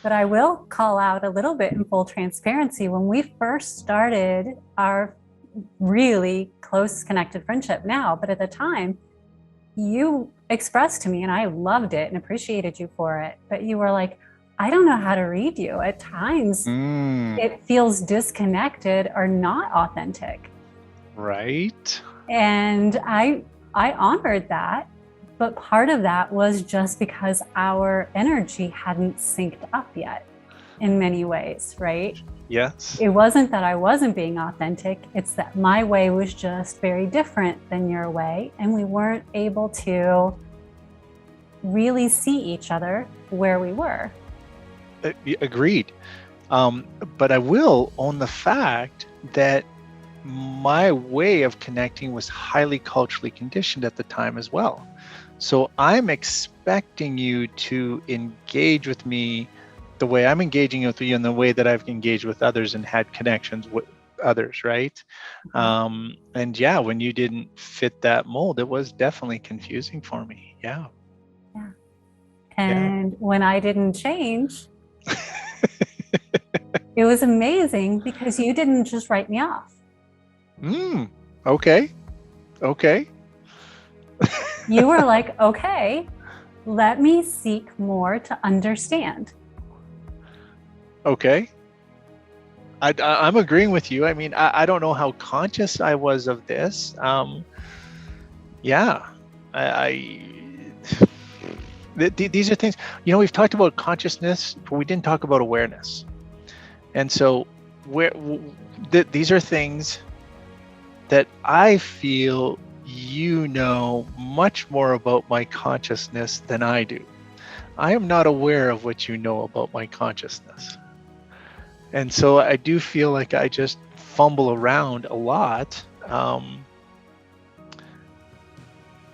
But I will call out a little bit in full transparency. When we first started our really close connected friendship now, but at the time, you expressed to me, and I loved it and appreciated you for it, but you were like, I don't know how to read you. At times, Mm, it feels disconnected or not authentic. right. And I honored that, but part of that was just because our energy hadn't synced up yet in many ways, right? Yes. It wasn't that I wasn't being authentic, it's that my way was just very different than your way, and we weren't able to really see each other where we were. Agreed. But I will own the fact that my way of connecting was highly culturally conditioned at the time as well. So I'm expecting you to engage with me the way I'm engaging with you and the way that I've engaged with others and had connections with others, right? And yeah, when you didn't fit that mold, it was definitely confusing for me. Yeah. Yeah. Yeah. And when I didn't change, it was amazing because you didn't just write me off. Okay. Okay. You were like, okay, let me seek more to understand. Okay. I'm agreeing with you. I mean, I don't know how conscious I was of this. Yeah, I these are things, we've talked about consciousness, but we didn't talk about awareness. And so these are things that I feel much more about my consciousness than I do. I am not aware of what you know about my consciousness. And so I do feel like I just fumble around a lot.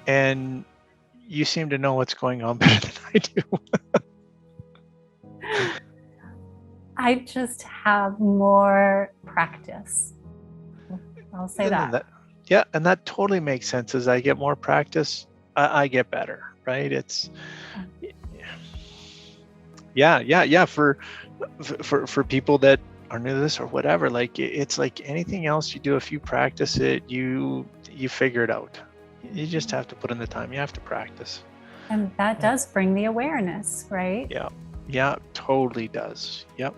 And you seem to know what's going on better than I do. I just have more practice. I'll say that. Yeah, and that totally makes sense. As I get more practice, I get better, right? It's yeah. For people that are new to this or whatever, like it's like anything else. You do a few practice it, you figure it out. You just have to put in the time. You have to practice. And that does bring the awareness, right? Yeah, totally does. Yep.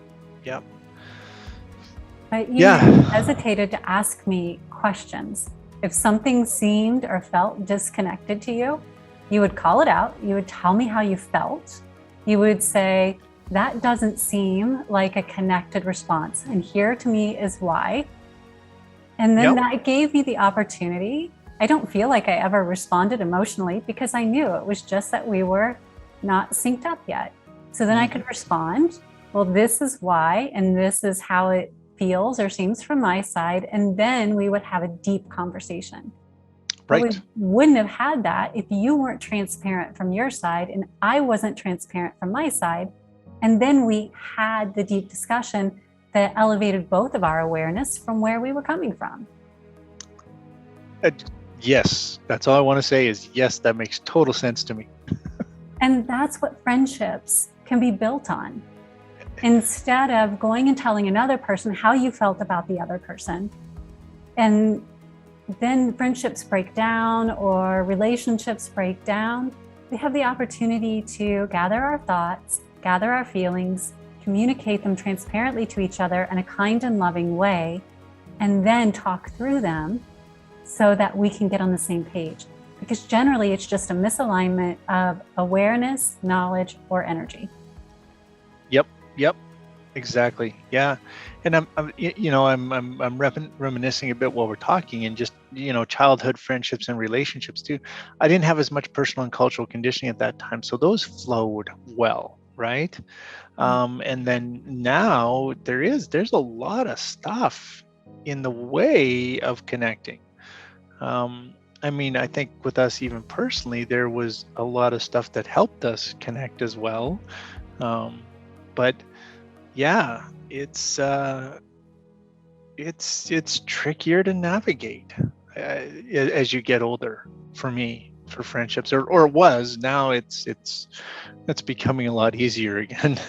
But you Yeah. never hesitated to ask me questions. If something seemed or felt disconnected to you, you would call it out. You would tell me how you felt. You would say, that doesn't seem like a connected response. And here to me is why. And then that gave me the opportunity. I don't feel like I ever responded emotionally because I knew it was just that we were not synced up yet. So then I could respond, well, this is why, and this is how it feels or seems from my side. And then we would have a deep conversation. But we wouldn't have had that if you weren't transparent from your side and I wasn't transparent from my side. And then we had the deep discussion that elevated both of our awareness from where we were coming from. Yes, that's all I want to say is yes, that makes total sense to me. And that's what friendships can be built on. Instead of going and telling another person how you felt about the other person, and then friendships break down or relationships break down, we have the opportunity to gather our thoughts, gather our feelings, communicate them transparently to each other in a kind and loving way, and then talk through them so that we can get on the same page. Because generally it's just a misalignment of awareness, knowledge, or energy. Yep, exactly. Yeah, and I'm reminiscing a bit while we're talking, and just childhood friendships and relationships too. I didn't have as much personal and cultural conditioning at that time, so those flowed well, right? And then now there's a lot of stuff in the way of connecting. I mean, I think with us, even personally, there was a lot of stuff that helped us connect as well. But yeah, it's trickier to navigate as you get older. For me, for friendships, or it was. Now it's becoming a lot easier again.